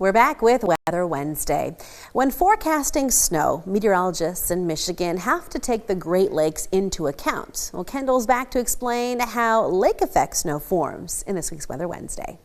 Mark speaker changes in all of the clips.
Speaker 1: We're back with Weather Wednesday. When forecasting snow, meteorologists in Michigan have to take the Great Lakes into account. Well, Kendall's back to explain how lake effect snow forms in this week's Weather Wednesday.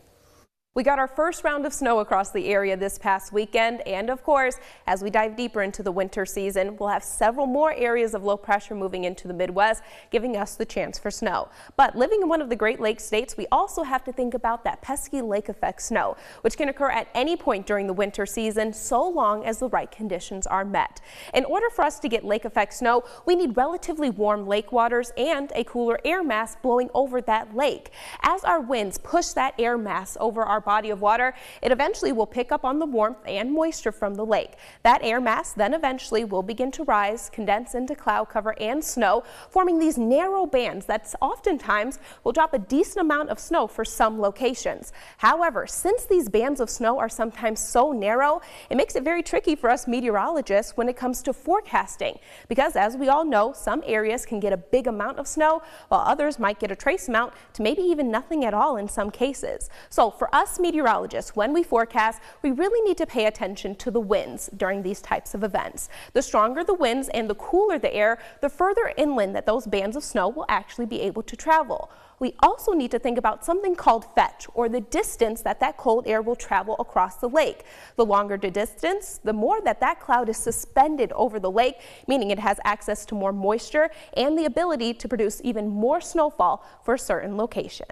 Speaker 2: We got our first round of snow across the area this past weekend, and of course, as we dive deeper into the winter season, we'll have several more areas of low pressure moving into the Midwest, giving us the chance for snow. But living in one of the Great Lakes states, we also have to think about that pesky lake effect snow, which can occur at any point during the winter season, so long as the right conditions are met. In order for us to get lake effect snow, we need relatively warm lake waters and a cooler air mass blowing over that lake. As our winds push that air mass over our body of water, it eventually will pick up on the warmth and moisture from the lake. That air mass then eventually will begin to rise, condense into cloud cover and snow, forming these narrow bands that oftentimes will drop a decent amount of snow for some locations. However, since these bands of snow are sometimes so narrow, it makes it very tricky for us meteorologists when it comes to forecasting, because as we all know, some areas can get a big amount of snow while others might get a trace amount to maybe even nothing at all in some cases. So for us meteorologists, when we forecast, we really need to pay attention to the winds during these types of events. The stronger the winds and the cooler the air, the further inland that those bands of snow will actually be able to travel. We also need to think about something called fetch, or the distance that that cold air will travel across the lake. The longer the distance, the more that that cloud is suspended over the lake, meaning it has access to more moisture and the ability to produce even more snowfall for a certain location.